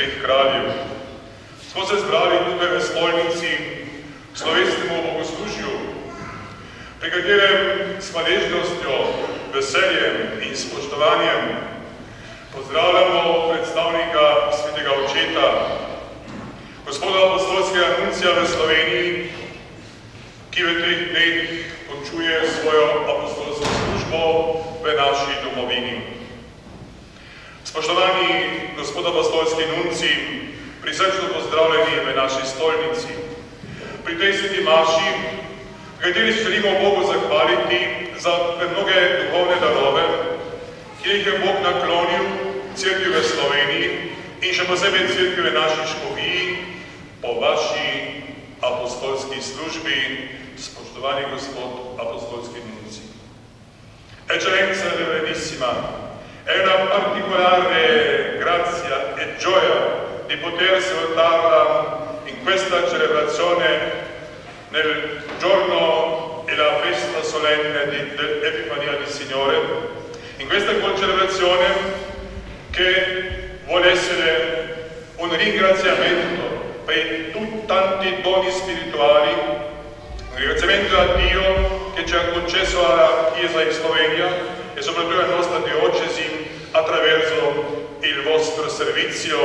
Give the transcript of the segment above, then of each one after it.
treh kraljev. Smo se zbrali tukaj v stolnici k slovesnemu bogoslužju, pri katerem s hvaležnostjo, veseljem in spoštovanjem pozdravljamo predstavnika svetega očeta, gospoda apostolskega nuncija v Sloveniji, ki v teh dneh končuje svojo apostolsko službo v naši domovini. Spoštovani gospod apostolski nunci, prisrčno pozdravljeni v naši stolnici. Pri tej sveti maši, v kateri želimo Bogu zahvaliti za mnoge duhovne darove, ki jih je Bog naklonil Cerkvi v Sloveniji in še posebej Cerkvi v naši škofiji po vaši apostolski službi, spoštovani gospod apostolski nunci. Eccellenza Reverendissima, è una particolare grazia e gioia di poter salutarla in questa celebrazione nel giorno e la festa solenne dell'Epifania del Signore, in questa celebrazione che vuole essere un ringraziamento per tanti doni spirituali, un ringraziamento a Dio che ci ha concesso alla Chiesa in Slovenia e soprattutto alla nostra diocesi attraverso il vostro servizio,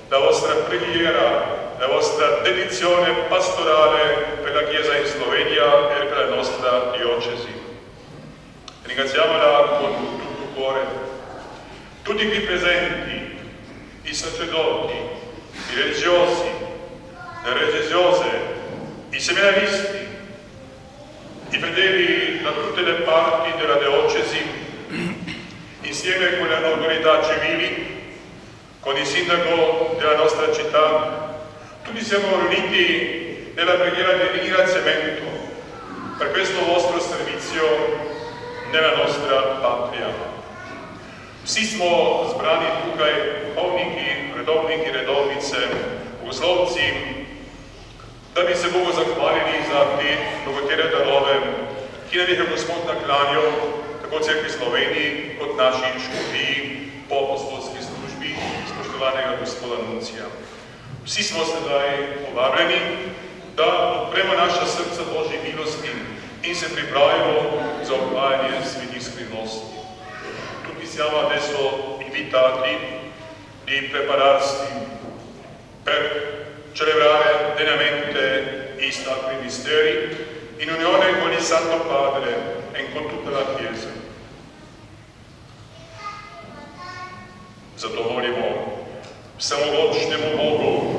la vostra preghiera, la vostra dedizione pastorale per la Chiesa in Slovenia e per la nostra diocesi. Ringraziamola con tutto il cuore. Tutti qui presenti, i sacerdoti, i religiosi, le religiose, i seminaristi, i fedeli da tutte le parti della diocesi, insieme con le autorità civili, con il sindaco della nostra città, tutti siamo riuniti nella preghiera di ringraziamento per questo vostro servizio nella nostra patria. Vsi smo zbrani tukaj, duhovniki, redovniki, redovnice, bogoslovci, da bi se Bogu zahvalili za te bogatere darove, ki nam jih je Gospod naklanjal, tako Cerkvi Sloveniji kot naši škofiji po apostolski službi spoštovanega gospoda nuncija. Vsi smo sedaj povabljeni, da odpremo naša srca Božji milosti in se pripravimo za obhajanje svetih skrivnosti. Tutti siamo adesso invitati di prepararsi per celebrare degnamente i sacri misteri in unione con il Santo Padre e con tutta la Chiesa. Zato molimo vsemogočnemu Bogu,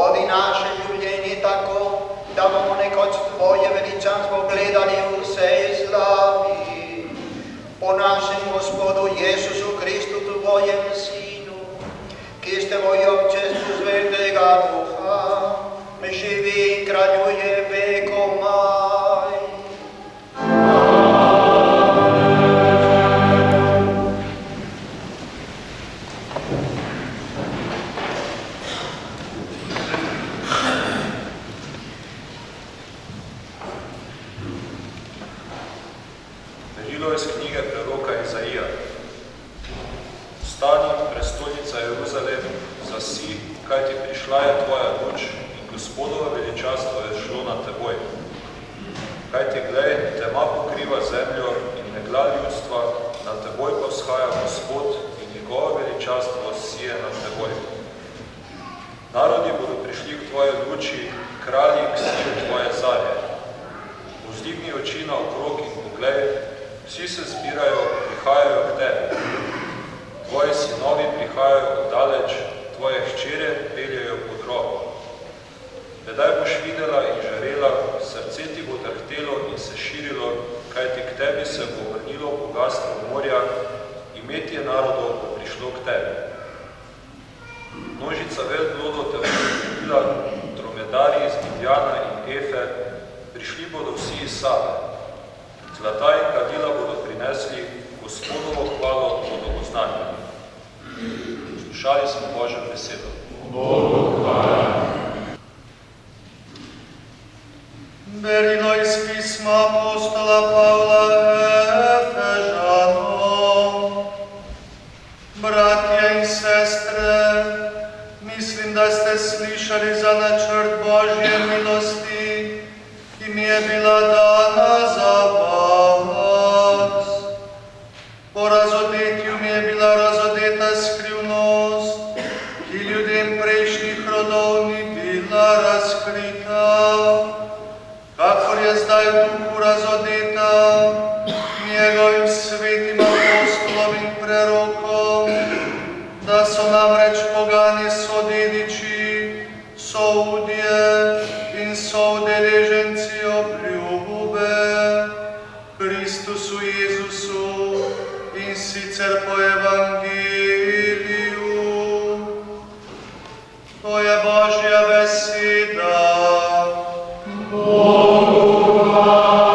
vodi naše življenje tako, da bomo nekoč Tvoje veličanstvo gledali v vsej slavi. Po našem Gospodu Jezusu Kristu, Tvojem Sinu, ki ste v občestvu Svetega Duha, živi in kraljuje vekomaj. Berilo iz knjige preroka Izaija. Vstani, prestolnica Jeruzalem, zasi, kajti prišla je tvoja luč in Gospodovo veličastvo je šlo na teboj. Kajti glej, tema pokriva zemljo in megla ljudstva, na teboj pa vzhaja Gospod in njegovo veličastvo sije na teboj. Narodi bodo prišli k tvoje luči, kralji k siju tvoje zarje. Vzdigni oči na okrog in poglej, vsi se zbirajo, prihajajo k tebi. Tvoji sinovi prihajajo oddaleč, tvoje hčere peljejo pod roko. Tedaj boš videla in žarela, srce ti bo trhtelo in se širilo, kajti k tebi se bo vrnilo bogastvo morja, imetje narodov bo prišlo k tebi. Množica velblodov te bo ljubila, dromedari iz Midjana in Efe, prišli bodo vsi iz Sabe. Zlata in kadila bodo prinesli, Gospodovo hvalo bodo oznanjali. Slušali smo Božjo besedo. Bogu hvala. Berilo iz pisma apostola Pavla Efežanom. Bratje in sestre, mislim, da ste slišali za načrt Božje milosti, ki mi je bila dana za vas. Po razodetju mi je bila razodeta skrivnost, ki ljudem prejšnjih rodov ni bila razkrita, kakor je zdaj v duhu razodeta njegovim svetim apostolom in prerokom, da so namreč pogani sodediči, soudje in soudeleženci obljube Kristusu Jezusu in sicer po Evangeliju. To je Božja beseda. Bogu hvala.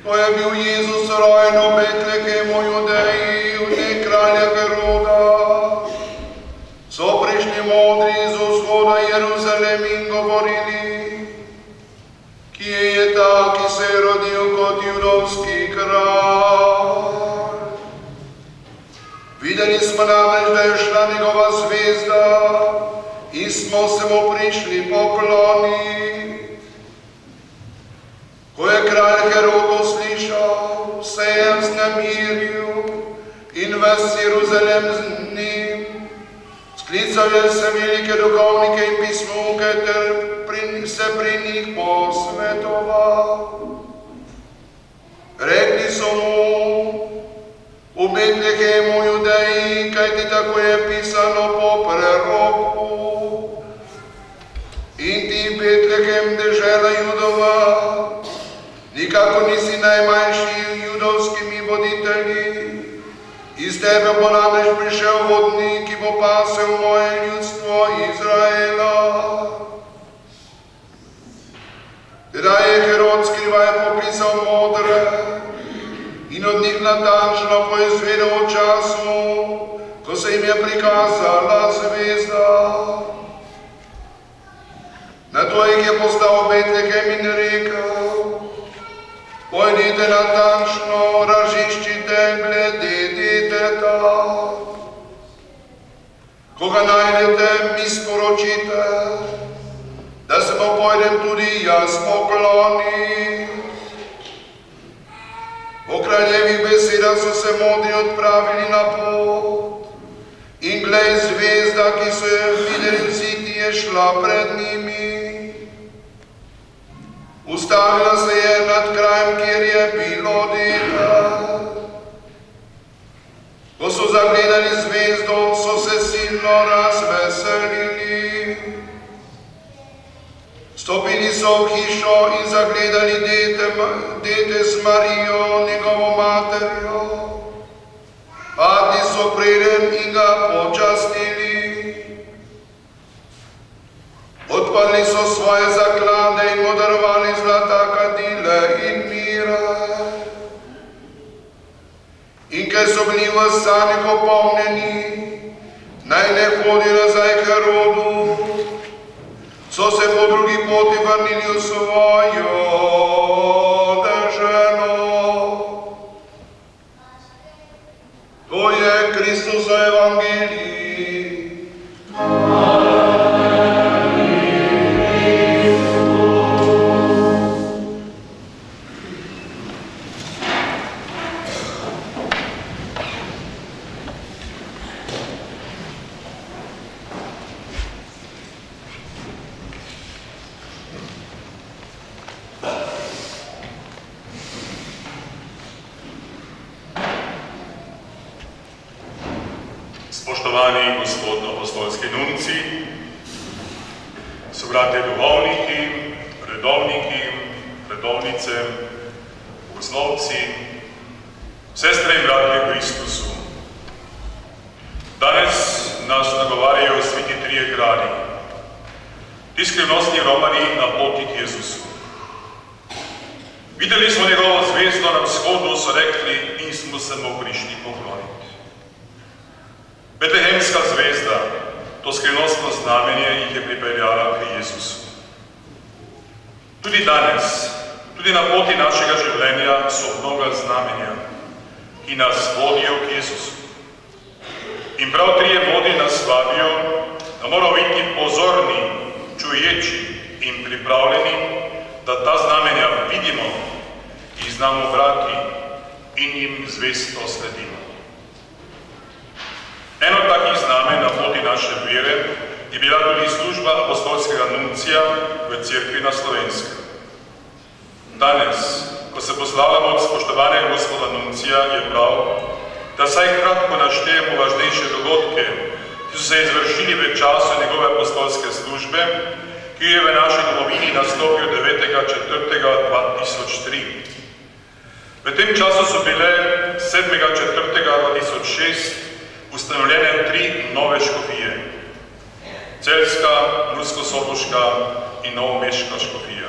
To je bil Jezus rojen v Betlehemu, Judeji, v dne kralja Heroda. Jeruzalem in govorili, kje je ta, ki se je rodil kot judovski kralj. Videli smo namreč, da je šla njegova zvezda in smo se mu prišli pokloniti. Ko je kralj Herod slišal, se je vznemiril in ves Jeruzalem z njim. Sklical je se velike duhovnike in pismuke ter se pri njih posvetoval. Rekli so mu, v Betlehemu Judeji, kajti tako je pisano po preroku. In ti, Betlehem, dežela Judova, nikako nisi najmanjši judovskimi voditelji. Iz tebe bo namreč prišel vodnik, ki bo pasel moje ljudstvo Izraela. Tedaj je Herod skrivaj poklical modre in od njih natančno poizvedel o času, ko se jim je prikazala zvezda. Nato jih je poslal Betlehem in rekel, pojdite natančno, raziščite glede deteta. Ko ga najdete, mi sporočite, da se mu pojdem tudi jaz pokloniti. Po kraljevih besedah so se modri odpravili na pot in glej, zvezda, ki so je videli vsi, ti je šla pred njimi. Ustavila se je nad krajem, kjer je bilo deta. Ko so zagledali zvezdo, so se silno razveselili. Stopili so v hišo in zagledali dete z Marijo, njegovo materjo. Padli so preden in ga počastili. Odprli so svoje zaklade in mu darovali zlata, kadile in mire. In ker so bili v sanjih opomnjeni, naj ne hodi nazaj k Herodu, so se po drugi poti vrnili v svojo deželo. To je Kristusov evangelij. Spoštovani gospod apostolski nunci, sobratje duhovniki, redovniki, redovnice, bogoslovci, sestre in bratje v Kristusu. Danes nas nagovarjajo sveti trije kralji, ti skrivnostni romani na poti k Jezusu. Videli smo njegovo zvezdo na vzhodu, so rekli, in smo se mu prišli pokloniti. Betlehemska zvezda, to skrivnostno znamenje, jih je pripeljala k Jezusu. Tudi danes, tudi na poti našega življenja so mnoga znamenja, ki nas vodijo k Jezusu. In prav trije vodi nas vabijo, da moramo biti pozorni, čuječi in pripravljeni, da ta znamenja vidimo in znamo brati in jim zvesto sledimo. Eno takih znamen na poti naše vere je bila tudi služba apostolskega nuncija v Cerkvi na Slovenskem. Danes, ko se poslavljamo od spoštovanega gospoda nuncija, je prav, da saj kratko naštejemo važnejše dogodke, ki so se izvršili v času njegove apostolske službe, ki je v naši domovini nastopil 9.4.2003. V tem času so bile 7.4.2006 ustanovljene 3 nove škofije. Celjska, Mursko-Soboška in Novomeška škofija.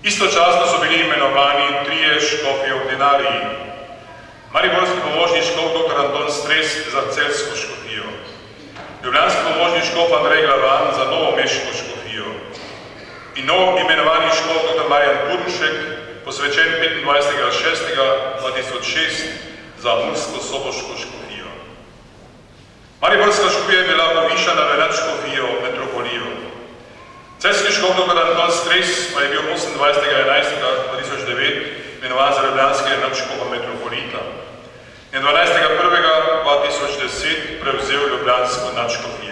Istočasno so bili imenovani 3 škofje ordinariji. Mariborski pomožni škof dr. Anton Stres za Celjsko škofijo, ljubljanski pomožni škof Andrej Glavan za novo meško škofijo in novo imenovani škof dr. Marjan Turnšek, posvečen 25.6.2006 za Mursko-Soboško škofijo. Mariborska škofija je bila povišana v nadškofijo metropolijo. Celjski škof dr. Anton Stres pa je bil 28.11.2009 imenovan za ljubljanskega nadškofa metropolita in 12.1.2010 prevzel ljubljansko nadškofijo.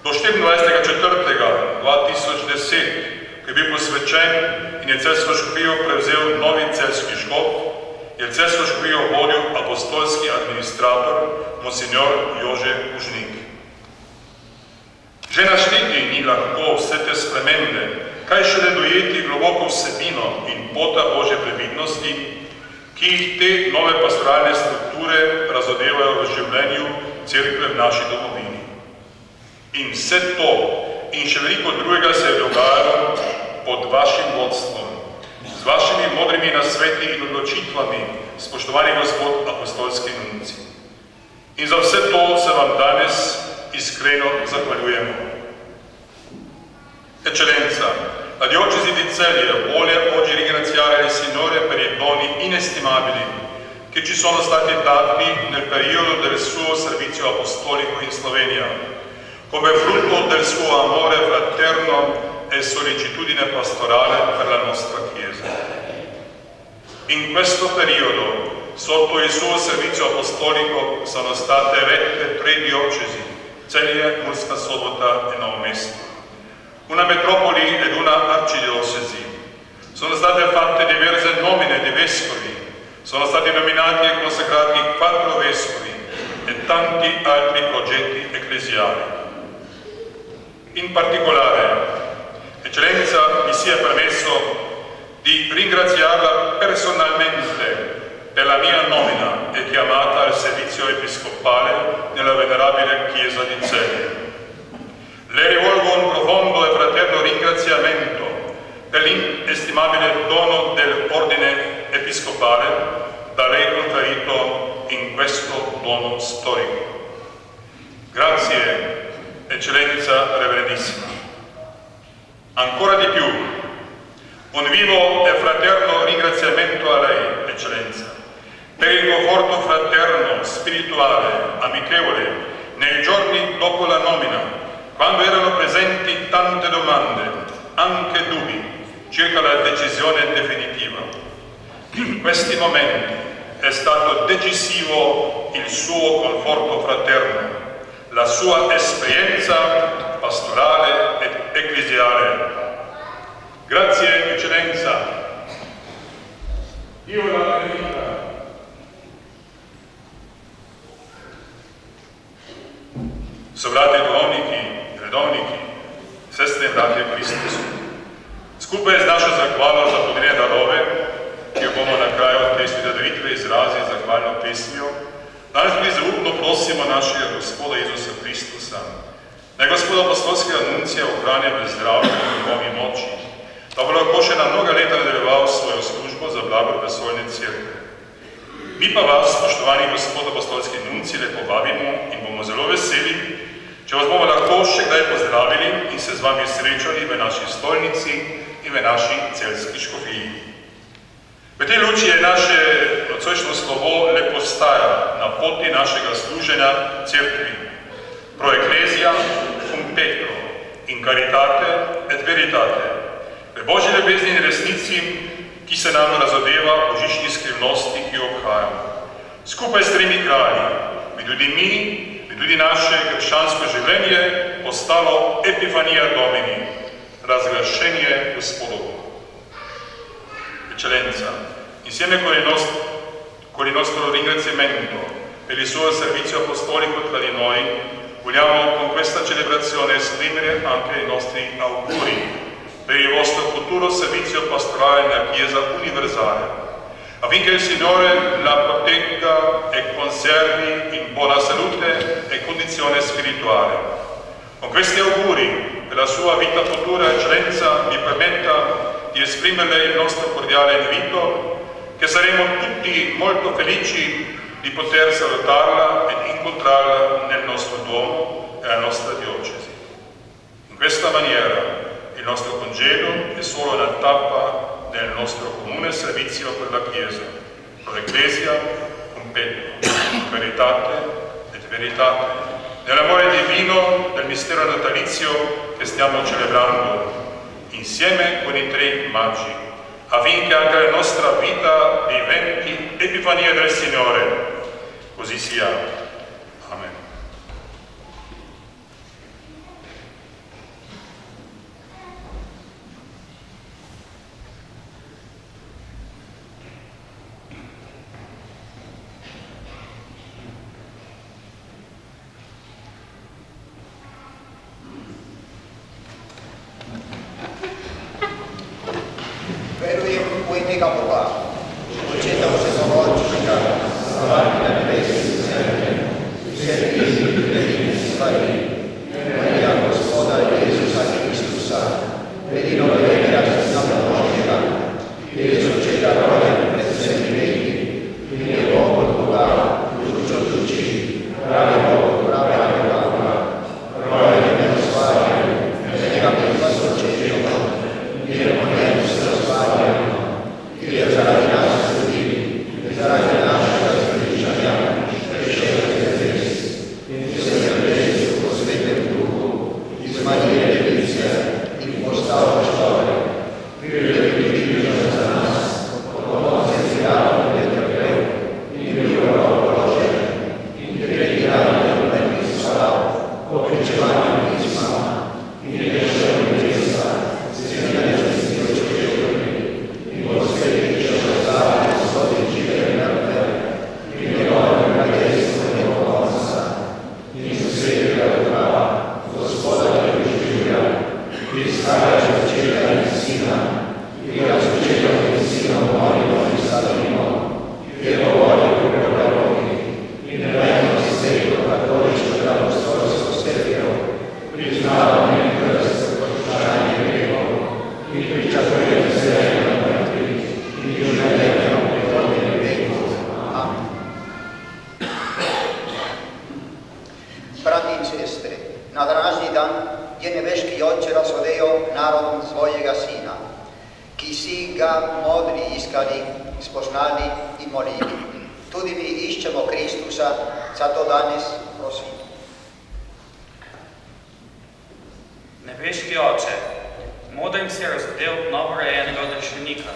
Do 24.4.2010, ko je bil posvečen in je celjsko škofijo prevzel novi celjski škof, je celjsko škofijo vodil apostolski administrator monsignor Jože Užnik. Že našteti ni lahko vse te spremembe, kaj šele dojeti globoko vsebino in pota Božje previdnosti, ki jih te nove pastoralne strukture razodevajo v življenju cerkve v naši domovini. In vse to in še veliko drugega se je dogajalo pod vašim vodstvom, z vašimi modrimi nasveti in odločitvami, spoštovani gospod apostolski nunci. In za vse to se vam danes iskreno zahvaljujemo. Eccellenza, la diocesi di Celje vuole oggi ringraziare il Signore per i doni inestimabili che ci sono stati dati nel periodo del suo servizio apostolico in Slovenia, come frutto del suo amore fraterno e sollecitudine pastorale per la nostra Chiesa. In questo periodo, sotto il suo servizio apostolico, sono state rette 3 diocesi, Celje, Murska Sobota e Novo Mesto, una metropoli ed una arcidiocesi. Sono state fatte diverse nomine di vescovi, sono stati nominati e consacrati 4 vescovi e tanti altri progetti ecclesiali. In particolare, Eccellenza, mi sia permesso di ringraziarla personalmente per la mia nomina e chiamata al servizio episcopale nella venerabile Chiesa di Celje. Le rivolgo un profondo e fraterno ringraziamento per l'inestimabile dono dell'ordine episcopale da lei conferito in questo dono storico. Grazie, Eccellenza Reverendissima. Ancora di più, un vivo e fraterno ringraziamento a lei, Eccellenza, per il conforto fraterno, spirituale, amichevole, nei giorni dopo la nomina, quando erano presenti tante domande, anche dubbi, circa la decisione definitiva. In questi momenti è stato decisivo il suo conforto fraterno, la sua esperienza pastorale ed ecclesiale. Grazie, Eccellenza. Dio la benedica. Sovrati duhovniki, redovniki, sestre in bratje v Kristusu. Skupaj z našo zahvalo za podeljene darove, ki jo bomo na kraju te svetodavitve izrazili zahvalno pesmijo, danes tudi zaupno prosimo našega Gospoda Jezusa Kristusa, naj Gospoda apostolskega nuncija ohranja v zdravju in njegovi moči, da bo lahko še na mnoga leta nadaljeval svojo službo za blagor vesoljne cerkve. Mi pa vas, spoštovani Gospod apostolski nunci, lepo vabimo in bomo zelo veseli, če vas bomo lahko še kdaj pozdravili in se z vami srečali v naši stolnici in v naši celjski škofiji. V tej luči je naše nocojšnjo slovo le postaja na poti našega služenja cerkvi. Pro ecclesia cum petro, in caritate et veritate. V Božji ljubezni in resnici, ki se nam razodeva v božični skrivnosti, ki jo obhajamo. Skupaj s 3 kralji bi tudi mi, bi tudi naše krščansko življenje postalo epifanija Domini, razglašenje Gospodovo. Eccellenza, insieme con il nostro ringraziamento per il suo servizio apostolico tra di noi, vogliamo con questa celebrazione esprimere anche i nostri auguri per il vostro futuro servizio pastorale nella Chiesa universale, affinché il Signore la protegga e conservi in buona salute e condizione spirituale. Con questi auguri per la sua vita futura, Eccellenza, mi permetta di esprimerle il nostro cordiale invito, che saremo tutti molto felici di poter salutarla ed incontrarla nel nostro Duomo e alla nostra diocesi. In questa maniera il nostro congedo è solo una tappa nel nostro comune servizio per la Chiesa, per l'Ecclesia, veritate et veritate, nell'amore divino del mistero natalizio che stiamo celebrando insieme con i tre magi, affinché anche la nostra vita diventi epifania del Signore. Così sia. Amen. Nebeški Oče, modrim si razdel novorojenega odrešenika.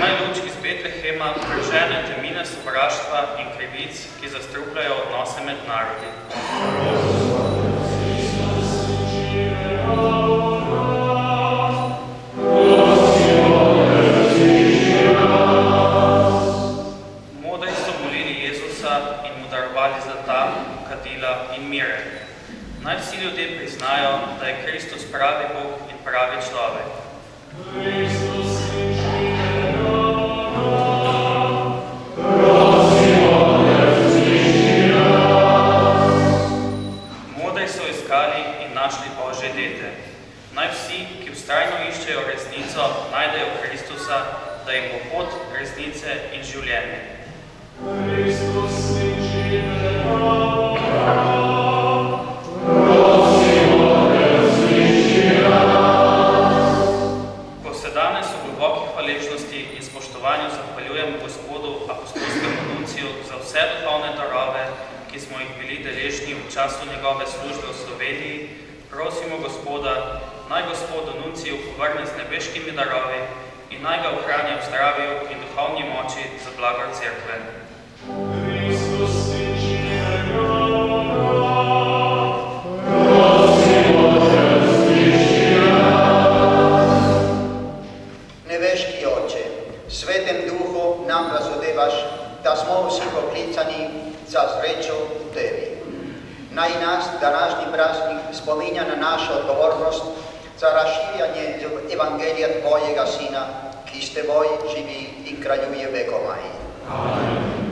Naj luč iz Betlehema prežene temine sovraštva in krivic, ki zastrupljajo odnose med narodi. Modri so molili Jezusa in mu darovali zlata, kadila in mire. Naj vsi ljudje priznajo, da je Kristus pravi Bog in pravi človek. Modri so iskali in našli Božje dete. Naj vsi, ki vztrajno iščejo resnico, najdejo Kristusa, da jim bo pot resnice in življenje. Ko se danes v globoki hvaležnosti in spoštovanju zahvaljujemo Gospodu apostolskemu nunciju za vse duhovne darove, ki smo jih bili deležni v času njegove službe v Sloveniji, prosimo Gospoda, naj Gospodu nunciju povrne z nebeškimi darovi in naj ga ohranja v zdravju in duhovni moči za blagor cerkve. Nebeški Oče, Svetem Duhu nam razodevaš, da smo vsi poklicani za srečo v Tebi. Naj nas današnji praznik spominja na našo odgovornost za razširjanje Evangelija Tvojega Sina, ki s Teboj živi in kraljuje vekomaj. Amen.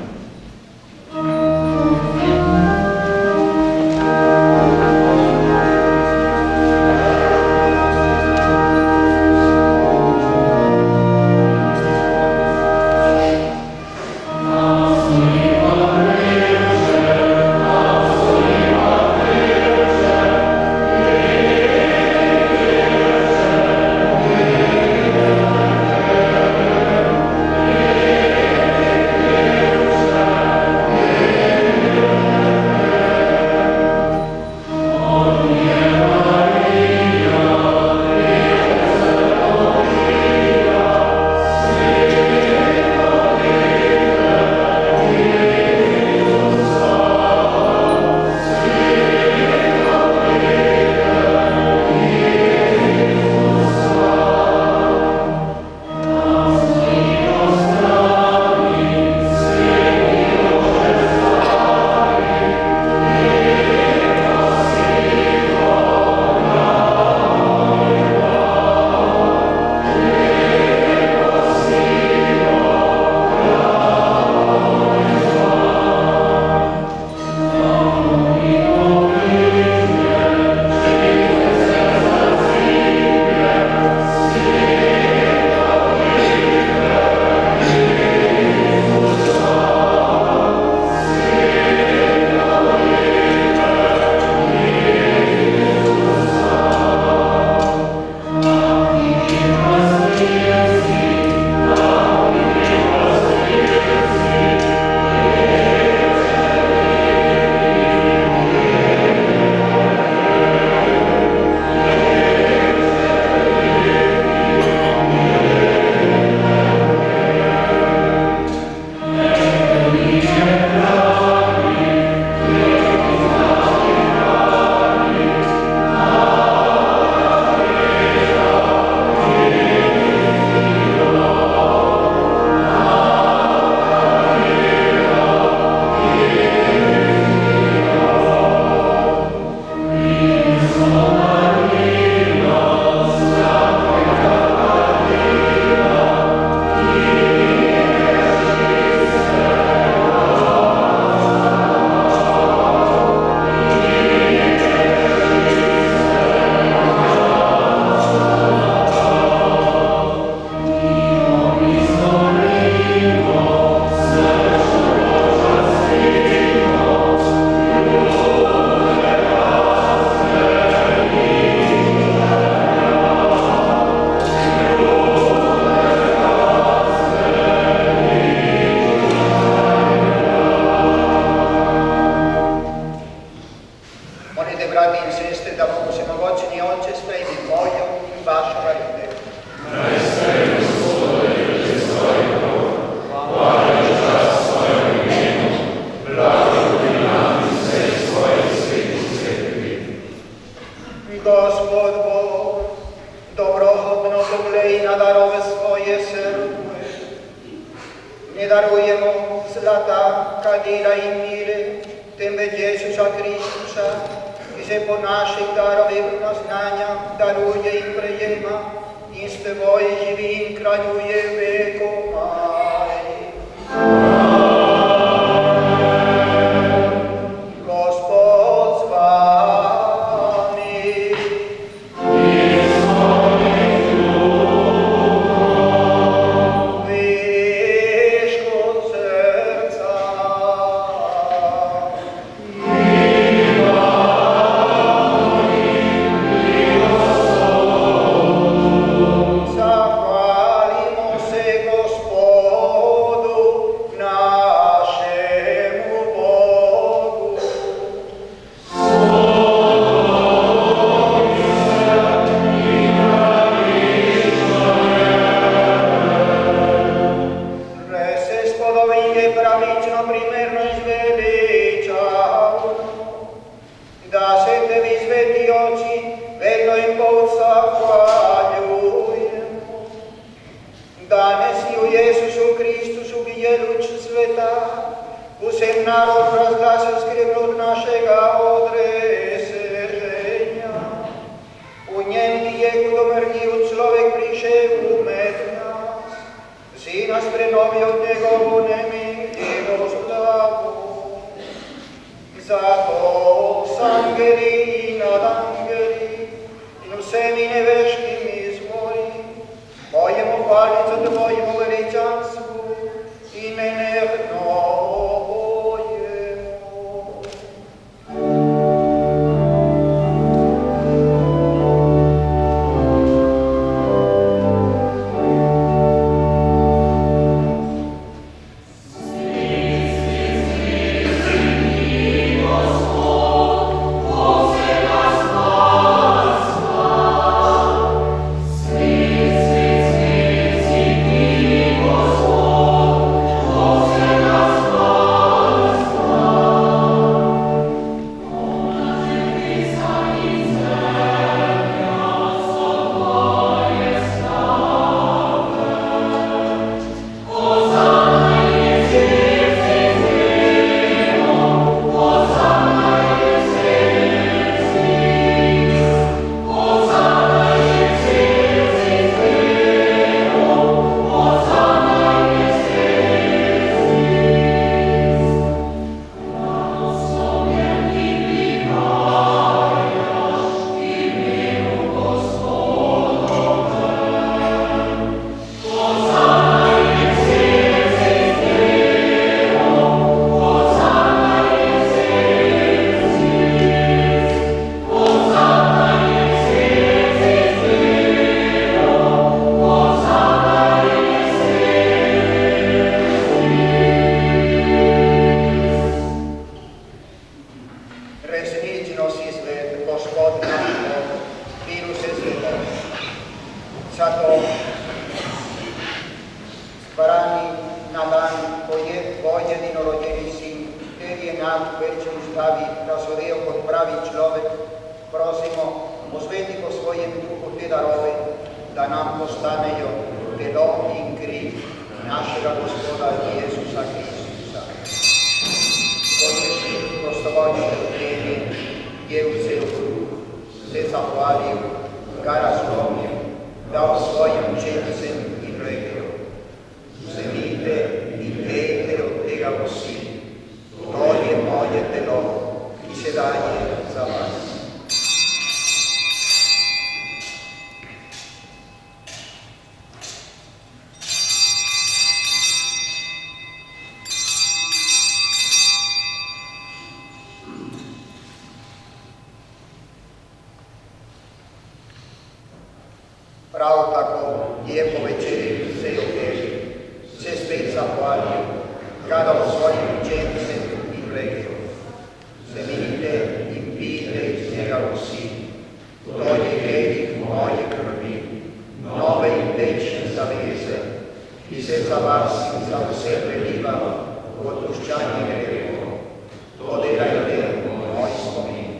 na darove svoje srpuje. Ne darujemo zlata, kadira i mire, temveč Jezusa Kristusa, ki se po naših darovih znanja daruje in prejema in s teboj živi in kraljuje vekomaj. Gospod z vami. Viško srca. Zahvalimo se Gospodu našemu Bogu. Res se spodovinje pravično, primerno i zveličavno, da se tebi sveti oči vedno i Bog zahvaljujemo. Danes i u Jesusu Kristusu bije luč sveta, vsem narod razglasil skrivnost našega odresenja. U njem ki je kudomrnjiv človek prišel med nas, si nas prenovio od njegovu nemiljivo slavu. Zato s angeli i nad angeli in vsemi neveškimi zbori mojemu hvalico tvojemu veličanstvu i nenehno pojemo. Resnično si svet, Gospod naš Bog, miru se svetom. Zato zbrani na dan, ko je tvoj jedinorođeni sin, tebi je nam već ustavi, razodeo kot pravi človek, prosimo, posveti po svojem duhu te darove, da nam postanejo telo in kri našega Gospoda Jezusa Kristusa. Odlični prostovoljni tebi je vzel kruh, se zahvalil, ga razlomil, dal svojim učencem in rekel: vzemite in pejte od tega vsi, to je moje telo, ki se daje za vas. Prav tako je po večeri vzel tebi, se spet zahvalil, ga dal svojim učencem in rekel: vzemite in pijte iz njega vsi, to je kelih moje krvi, nove in večne zaveze, ki se za vas in za vse preliva v odpuščanje grehov. To delajte v moj spomin.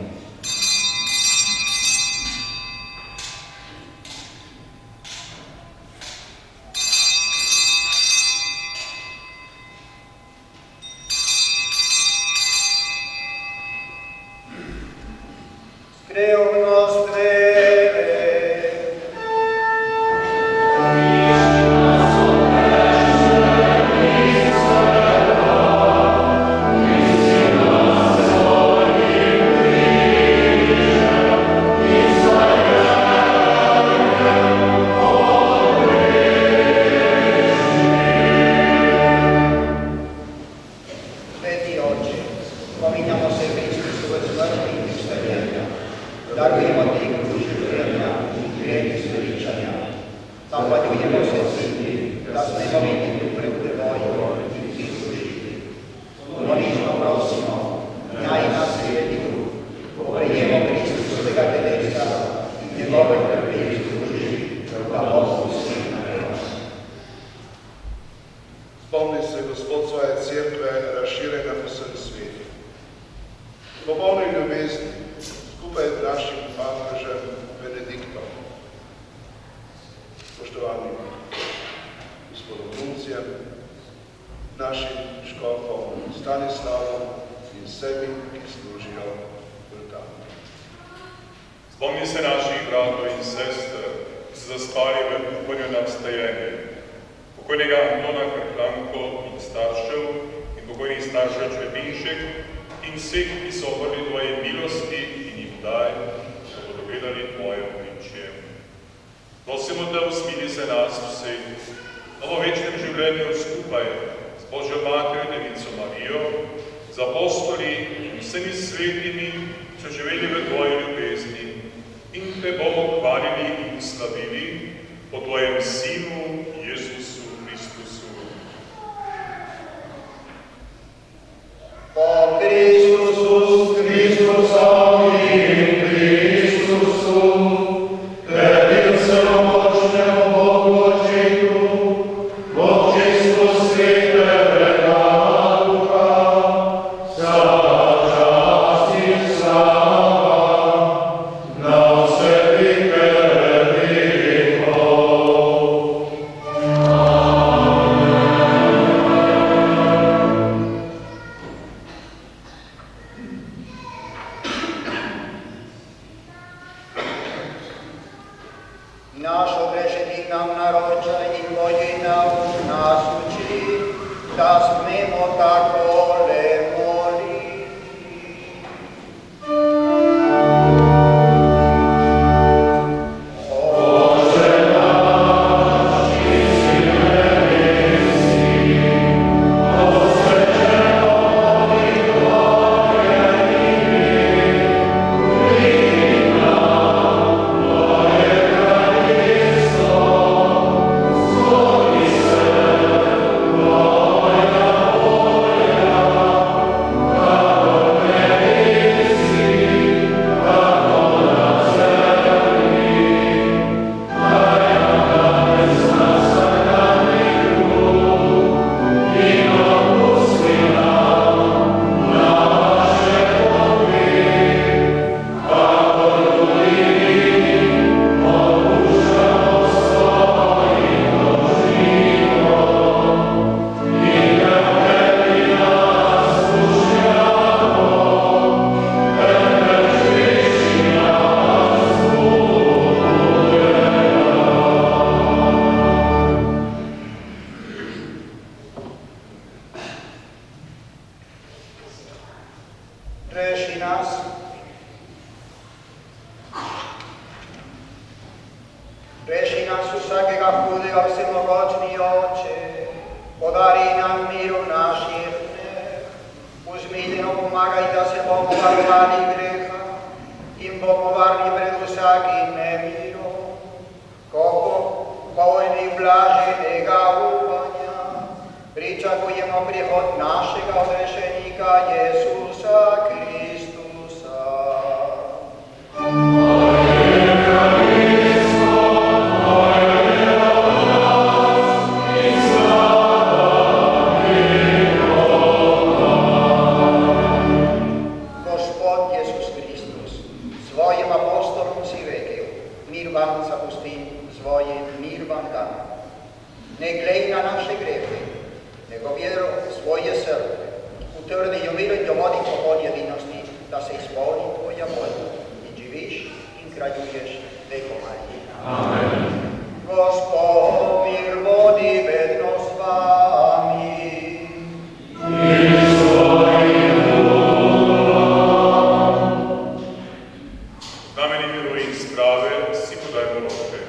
Zahvaljujemo se Ti, da sme mogli pred Tvojom izrušiti. Ponižno prosimo, njaj na svijetu, poprijemo Kristusovega telesa i njegove krvi izruži, da opusti na nas. Spomni se, Gospod, svoje cerkve razširjene po vsem svetu. Po polnej ljubezni, skupaj z našim papežem Benediktom, spoštovanim gospodom Nuncijem, našim škofom Stanislavom in vsemi, ki služijo vrtami. Spomni se naših bratov in sester, ki so zaspali v upanju na vstajenje, pokojnega Antona Krklanko in staršev in pokojnih staršev Črepinšek in vseh, ki so oprli Tvoje milosti in jim daj, da bodo gledali Tvoje obličje. Prosimo Te, usmili se nas vseh, da v večnem življenju skupaj z Božjo Materjo Devico Marijo, z apostoli in vsemi svetimi, so živeli v Tvoji ljubezni in Te bomo hvalili in slavili po Tvojem Sinu Jezusu Kristusu. Po Kristusu, Kristusovi in Kristusu, tebi vsemogočnemu Bogu Očetu, v občestvu svetega Duha, vsaka čast in slava, na vse veke vekov. Našo grešiti nam naročaj in vojina nas uči, da smemo takole moliti. Oče naš, ki si v nebesih, posvečeno bodi Tvoje ime, pridi nam Tvoje kraljestvo, zgodi se Tvoja volja, kako v nebesih, tako na zemlji. Daj nam danes naš vsakdanji kruh in odpusti nam naše dolge, kakor tudi mi odpuščamo svojim dolžnikom. In ne vpelji nas v kušnjavo, temveč reši nas zlega. Reši nas. Reši nas vsakega hudega, vsemogočni Oče, podari nam mir v naših dneh, uzmiljeno pomagaj, da se bomo varovali greha in bomo varni pred vsakim nemirom, ko polni blaženega upanja pričakujemo prihod našega odrešenika Jezusa Kristusa. Gospod Jezus Kristus, svojim apostolom si rekel, mir vam zapustim, svojim mir vam dam. Ne glej na naše grehe, nego vjero svoje srce, utrdi i umiruj vodi popolj jedinosti, da se ispolni Tvoja volja i živiš in kraljuješ vekomaj. Amen. Gospod mir vodi vedno s vami. Znameni miru in sprave si podajmo roke.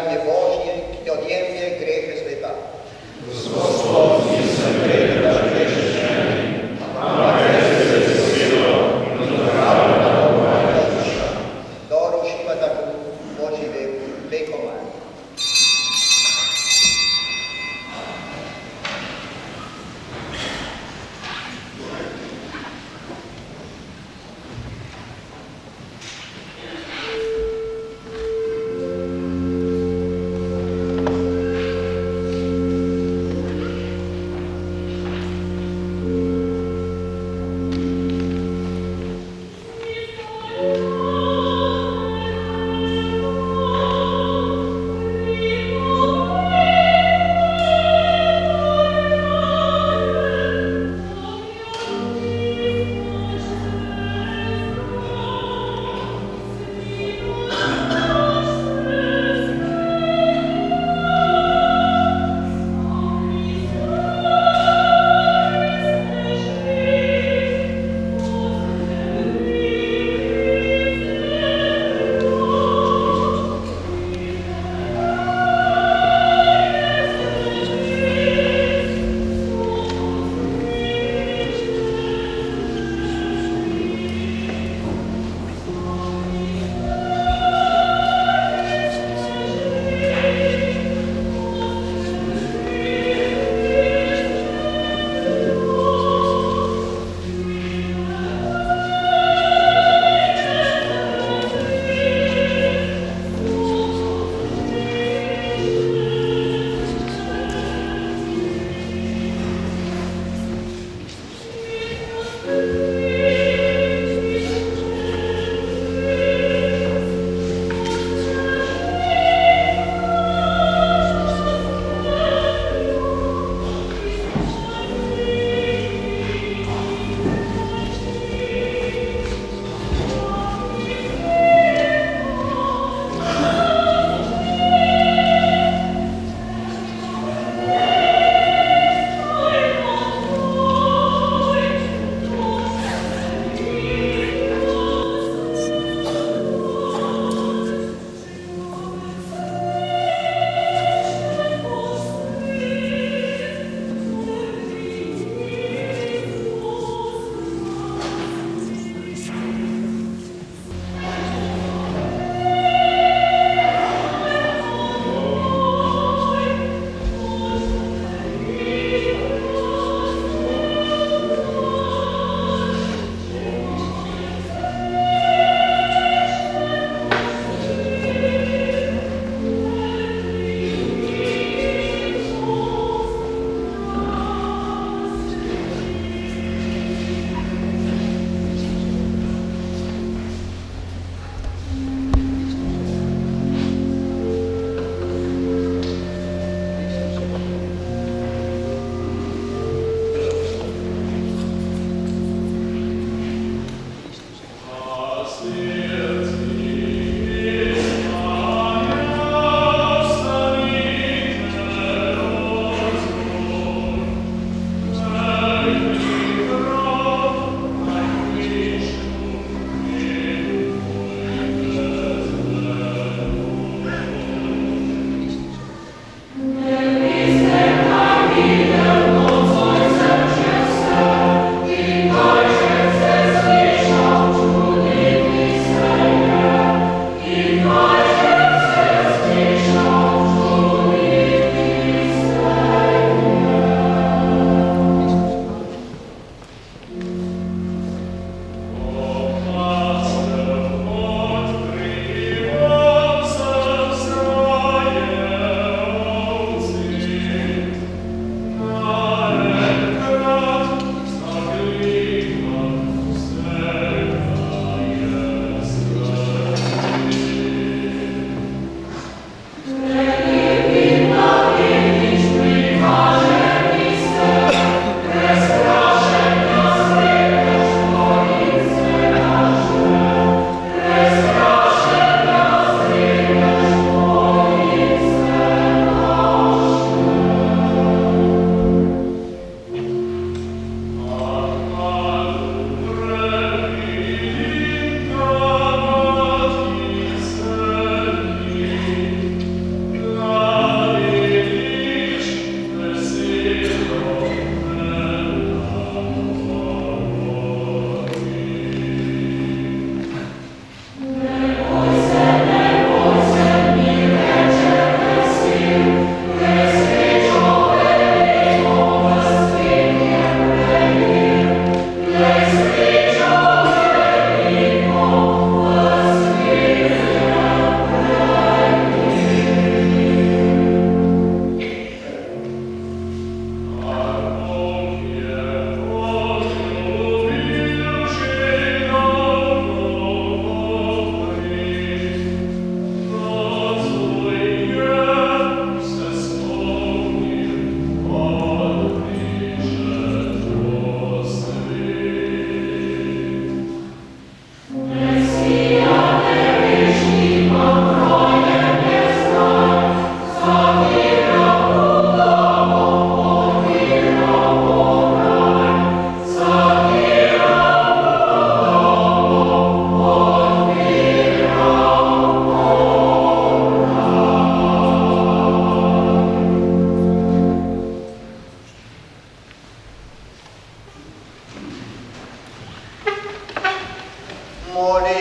dejanje Božje, ki odjemlje grehe sveta. Sposobni se gleda grešeni, ampak se silo in odpravlja moja duša. Doru šiva tako Božji vekoma.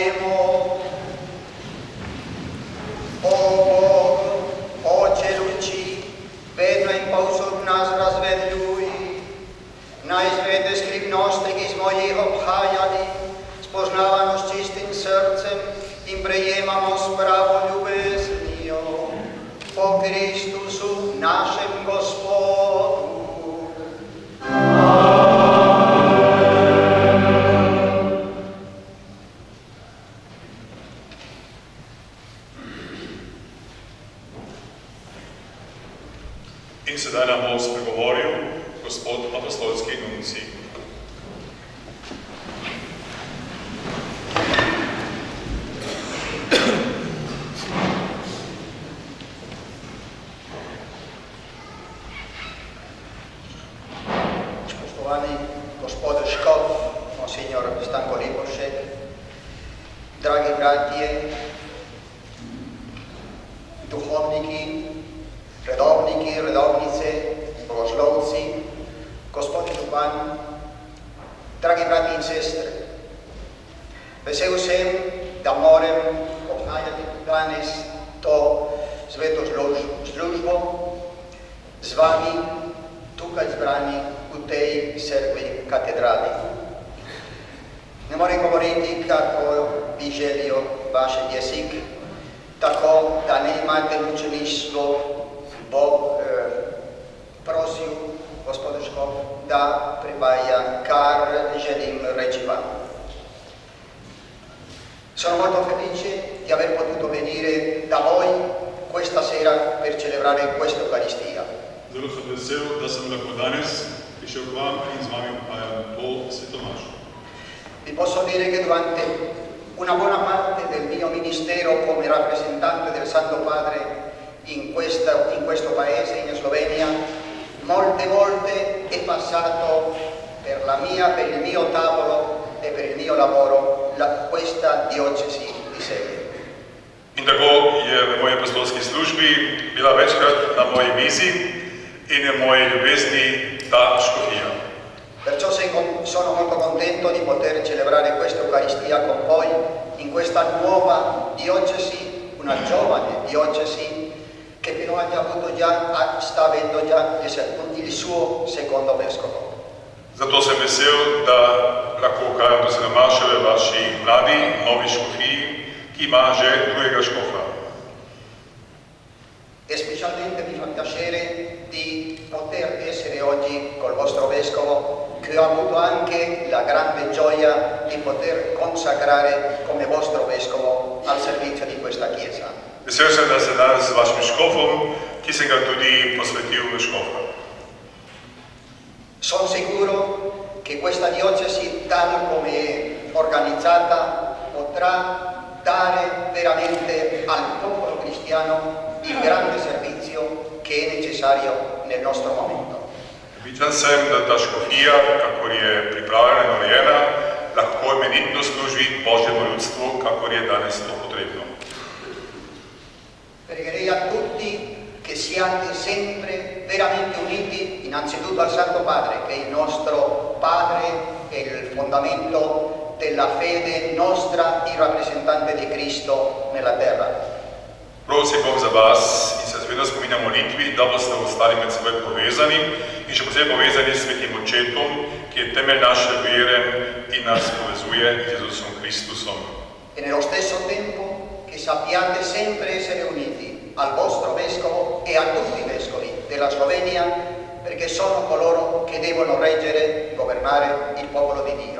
Molimo. O Bog, Oče luči, vedno in povsod nas razvedljuj. Naj zvede skrivnosti, ki smo jih obhajali, spoznavamo s čistim srcem in prejemamo s pravo ljubeznijo. Po Kristusu, našem Gospodu. In sedaj nam bo spregovoril gospod apostolski nuncij. Spoštovani gospod Škof, monsignor Stanko Lipovšek, dragi bratje, duhovniki, redovniki, redovnice, bogoslovci, gospod župan, dragi brati in sestre, vesel sem, da morem obhajati danes to sveto službo z vami tukaj zbrani v tej cerkvi katedrali. Ne morem govoriti, kako bi želio vaš jezik, tako da ne imate mučeništvo. Bog prosil gospod Škof da prevaja kar želim reći vam. Sono molto felice di aver potuto venire da voi questa sera per celebrare questa Eucaristia. Zelo sem vesel, da sem lahko danes prišel k vam in z vami obhajam to svetomašo. Vi posso dire che durante una buona parte del mio ministero come rappresentante del Santo Padre in questo paese, in Slovenia, molte volte è passato per il mio tavolo e per il mio lavoro questa diocesi di Sever. In tako je v moji apostolski službi bila večkrat na moji mizi in v moji ljubezni ta škofija. Perciò sono molto contento di poter celebrare questa Eucaristia con voi in questa nuova diocesi, una giovane diocesi che però sta avendo già il suo secondo vescovo. Zato sem vesel, da lahko ukajam to svetomašo v vaši mladi, novi škofiji, ki ima že drugega škofa. E specialmente mi fa piacere di poter essere oggi col vostro vescovo, che ho avuto anche la grande gioia di poter consacrare come vostro vescovo al servizio di questa Chiesa. Vesel sem, da ste danes z vašim škofom, ki sem ga tudi posvetil v škofa. Sono sicuro che questa diocesi, tal come è organizzata, potrà dare veramente al popolo cristiano il grande servizio che è necessario nel nostro momento. Prepričan sem, da ta škofija, kakor je pripravljena in urejena, lahko imenitno služi Božjemu ljudstvu, kakor je danes to potrebno. Pregherei a tutti che siate sempre veramente uniti innanzitutto al Santo Padre, che è il nostro Padre e il fondamento della fede nostra, il rappresentante di Cristo nella terra. Prosim Bog za vas in se zvedno spominjam molitvi, da boste ostali med seboj povezani in še posebej povezani s Svetim Očetom, ki je temelj naše vere in nas povezuje z Jezusom Kristusom. E nello stesso tempo che sappiate sempre essere uniti al vostro vescovo e a tutti i vescovi della Slovenia, perché sono coloro che devono reggere, governare il popolo di Dio.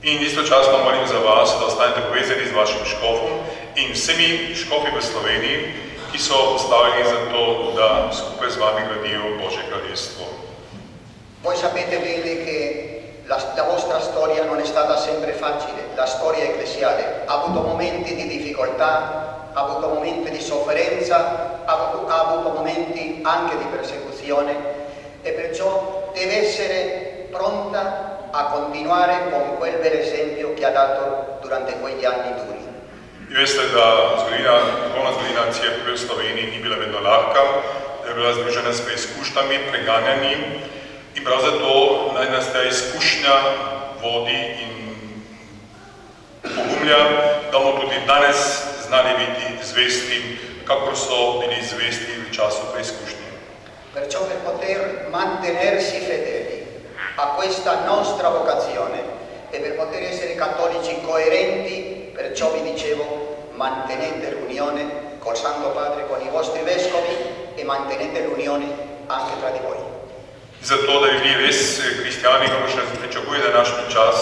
In istočasno molim za vas, da ostanete povezani z vašim škofom in vsemi škofi v Sloveniji, ki so postavljeni za to, da skupaj z vami gradijo Božje kraljestvo. Voi sapete bene che la vostra storia non è stata sempre facile, la storia ecclesiale ha avuto momenti di difficoltà, ha avuto momenti di sofferenza, ha avuto momenti anche di persecuzione e perciò deve essere pronta a continuare con quel bel esempio che ha dato durante quegli anni duri. Vi veste, da duhovna zgodovina Cerkve v Sloveniji ni bila vedno lahka, da je bila združena s preizkušnjami, preganjanji in prav zato naj nas ta izkušnja vodi in pogumlja, da mu tudi danes znali biti zvesti, kakor so bili zvesti v času preizkušnje. Perciò per poter mantenersi fedeli a questa nostra vocazione e per poter essere cattolici coerenti, perciò vi dicevo, mantenete l'unione col Santo Padre, con i vostri vescovi e mantenete l'unione anche tra di voi. Zato, da bi bili res kristjani, kako še pričakuje današnji čas,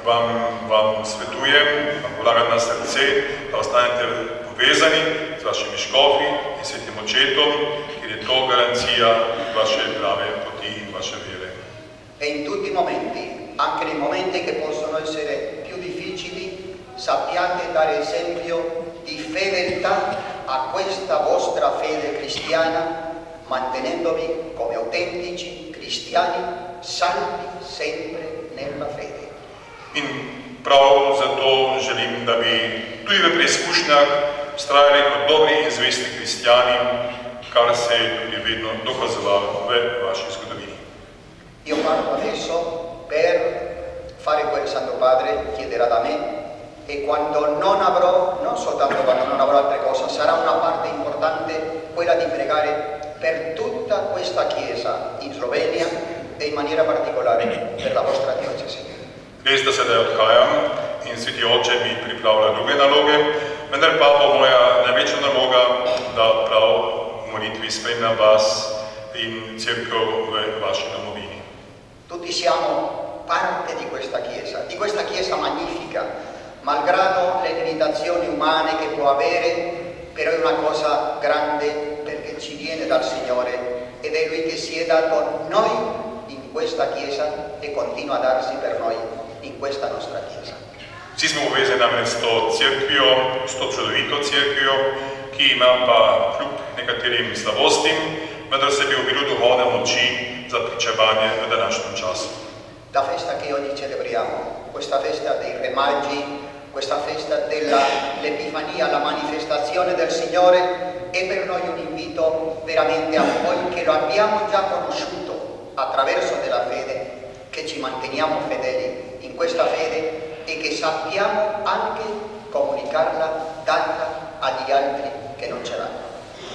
vam svetujem, vam polagam na srce, da ostanete povezani z vašimi škofi in svetim očetom, ker je to garancija vaše prave poti in vaše vere. E in tutti i momenti, anche nei momenti che possono essere più difficili, sappiate dare esempio di fedeltà a questa vostra fede cristiana, mantenendovi come autentici cristiani, saldi sempre nella fede. In prav zato želim, da bi tudi v preizkušnjah vztrajali kot dobri in zvesti kristjani, kar se je tudi vedno dokazovalo v vaši zgodovini. Io parlo adesso per fare quel Santo Padre chiederà da me e quando non avrò, non soltanto quando non avrò altre cose, sarà una parte importante quella di pregare per tutta questa Chiesa in Slovenia e in maniera particolare per la vostra diocesi. Res, da sedaj odhajam in sveti oče mi pripravlja druge naloge, vendar pa bo moja največja naloga, da prav v molitvi spremljam vas in cerkev v vaši domovini. Tutti siamo parte di questa Chiesa magnifica, malgrado le limitazioni umane che può avere, però è una cosa grande perché ci viene dal Signore ed è Lui che si è dato noi in questa Chiesa e continua a darsi per noi in questa nostra Chiesa. Vsi smo povezani namreč s to cerkvijo, s to čudovito cerkvijo, ki ima pa kljub nekaterim slabostim, vendar se bi obilil duhovne moči za pričevanje v današnjem času. La festa che oggi celebriamo, questa festa dei Re Magi, questa festa dell'Epifania, la manifestazione del Signore, è per noi un invito veramente a voi che lo abbiamo già conosciuto attraverso della fede, che ci manteniamo fedeli in questa fede e che sappiamo anche comunicarla, darla agli altri che non ce l'hanno.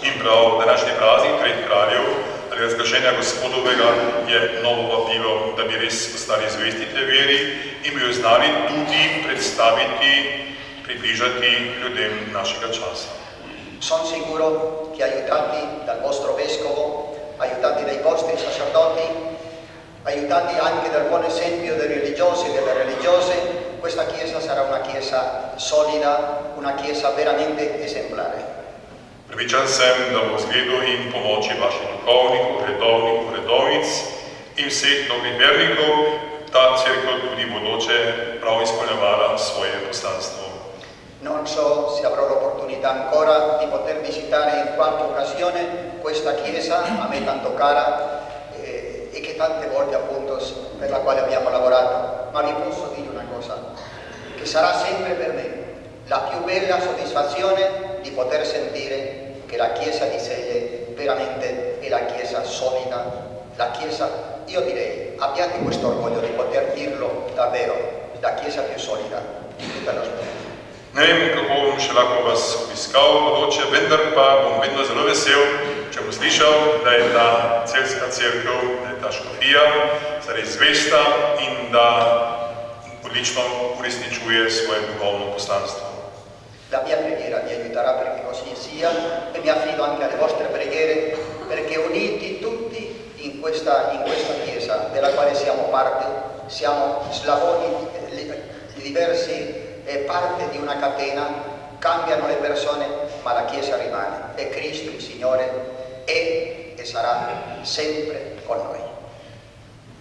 In prav današnji praznik Treh kraljev ali razglašenja Gospodovega je novo vabilo, da bi res ostali zvesti tej veri in bi jo znali tudi predstaviti, približati ljudem našega časa. Sono sicuro che aiutati dal vostro vescovo, aiutati dai vostri sacerdoti, aiutati anche dal buon esempio dei religiosi e delle religiose, questa Chiesa sarà una Chiesa solida, una Chiesa veramente esemplare. Prepričan sem, da bo v zgledu in pomoči vaših duhovnikov, redovnic in vseh dobrih vernikov ta cerkev tudi bodoče prav izpolnjevala svoje poslanstvo. Non so se avrò l'opportunità ancora di poter visitare in qualche occasione questa Chiesa, a me tanto cara, e che tante volte appunto per la quale abbiamo lavorato, ma vi posso dire una cosa, che sarà sempre per me la più bella soddisfazione di poter sentire che la Chiesa di Selle veramente è la Chiesa solida, la Chiesa, io direi, abbiate questo orgoglio di poter dirlo davvero, la Chiesa più solida di tutta la Slovenia. Ne vem, kako bom še lahko vas obiskal bodoče, vendar pa bom vedno zelo vesel, če bom slišal, da je ta celjska cerkev, da je ta škofija zares zvesta in da odlično uresničuje svoje duhovno poslanstvo. La mia preghiera vi aiuterà perché così sia e mi affido anche alle vostre preghiere perché uniti tutti in questa Chiesa della quale siamo parte, siamo slavoni di diversi parte di una catena, cambiano le persone ma la Chiesa rimane e Cristo il Signore è e sarà sempre con noi.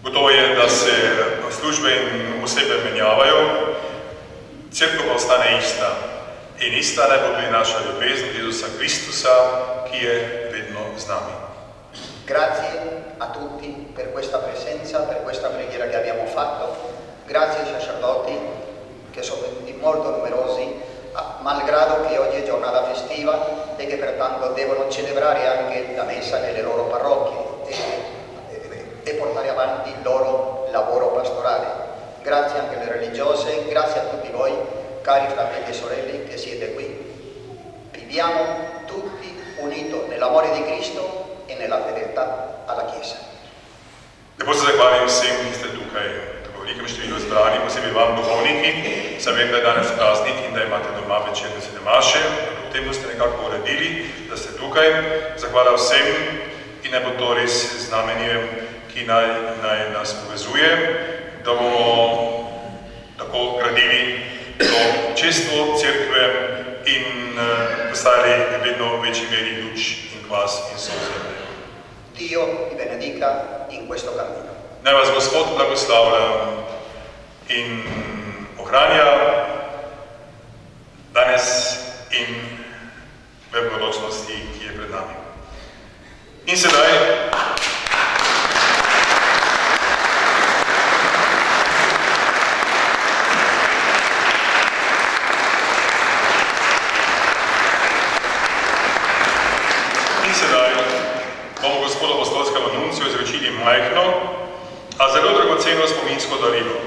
Gotovo je, da se službe in osebe menjavajo, cerkev pa ostane ista. In ista naj bo tudi naša ljubezen Jezusa Kristusa, ki je vedno z nami. Grazie a tutti per questa presenza, per questa preghiera che abbiamo fatto. Grazie ai sacerdoti che sono venuti molto numerosi, malgrado che oggi è giornata festiva e che pertanto devono celebrare anche la messa nelle loro parrocchie e portare avanti il loro lavoro pastorale. Grazie anche alle religiose, grazie a tutti voi cari fratelli e sorelle che siete qui, viviamo tutti uniti nell'amore di Cristo e nella fedeltà alla Chiesa. Lepo se zahvalim vsem, ki ste tukaj, tako velikem številu zbrani, posebej vam duhovniki. Sem vem, da je danes praznik in da imate doma večerne sedemaše, kljub temu ste nekako uredili, da ste tukaj. Zahvala vsem in naj bo to res znamenje, ki naj nas povezuje, da bomo tako gradili to čestvo cerkve in postajali vedno v večji meri luč in kvas in sol zemlje. Dio vi benedica in questo cammino. Naj vas Gospod blagoslavlja in ohranja danes in v bodočnosti, ki je pred nami. In sedaj bomo gospodu apostolskemu nunciju izročili majhno, a zelo dragoceno spominsko darilo.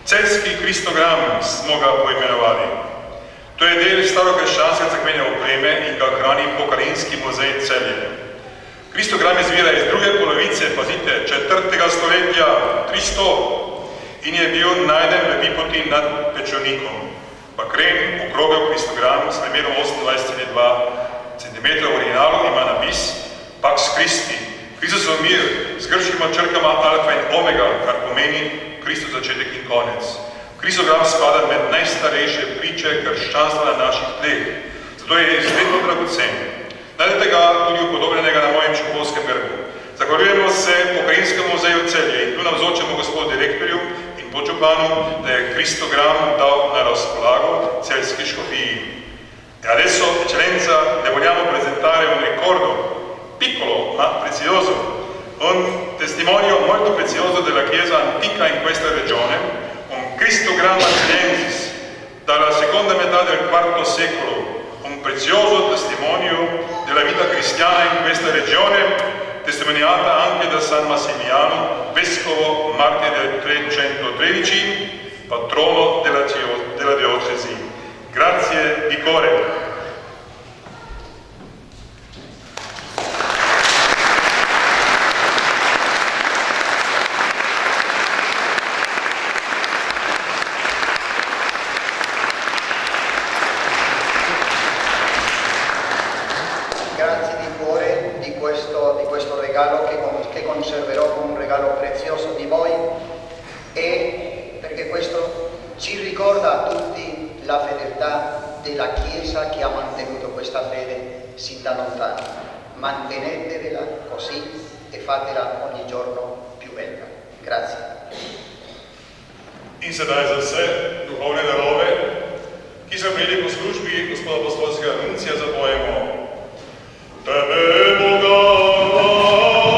Celjski kristogram smo ga poimenovali. To je del starokrščanske cerkvene opreme in ga hrani Pokrajinski muzej Celje. Kristogram izvira iz druge polovice, pazite, 4. stoletja, 300, in je bil najden v Vipoti nad Pečovnikom. Bakren, okrogel kristogram s premerom 28,2 cm v originalu ima napis Pax Christi, Kristusov mir, z grškima črkama alfa in omega, kar pomeni Kristus začetek in konec. Kristogram spada med najstarejše priče krščanstva na naših tleh, zato je izredno dragocen. Najdete ga tudi upodobljenega na mojem škofovskem grbu. Zahvaljujemo se Pokrajinskemu muzeju Celje in tu navzočemu gospodu direktorju in podžupanu, da je kristogram dal na razpolago celjski škofiji. E adesso, eccellenza, le vogliamo presentare un ricordo piccolo ma prezioso, un testimonio molto prezioso della Chiesa antica in questa regione, un Cristogramma Cellensis dalla seconda metà del IV secolo, un prezioso testimonio della vita cristiana in questa regione, testimoniata anche da San Massimiliano, vescovo martire del 313, patrono della diocesi. Grazie di cuore. Grazie di cuore di questo regalo che conserverò come un regalo prezioso di voi, e perché questo ci ricorda a tutti la fedeltà della Chiesa che ha mantenuto questa fede sin da lontano. Mantenetela così e fatela ogni giorno più bella. Grazie. In sedaj za vse duhovne darove, ki so imeli po službi gospoda apostolskega nuncija, zapojemo Tebe, Boga! Amen.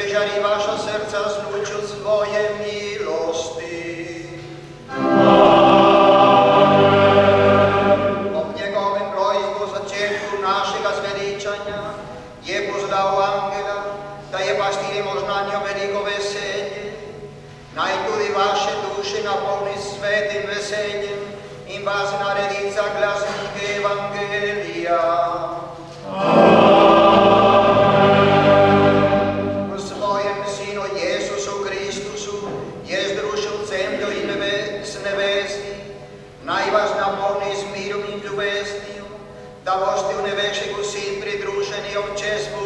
prežari vaša srca s luču svoje milosti. Ob njegovem rojstvu začetku našega zveličanja je pozdal angela, da je pastijemo znanjo veliko veselje. Naj tudi vaše duše napolni svetim veseljem in vas naredi za glasnike Evangelija. V svojem Sinu Jezusu Kristusu je združil zemljo in s nebesi. Naj vas napolni s mirom in ljubeznijo, da boste v nebeših vsi pridruženi ob čestvu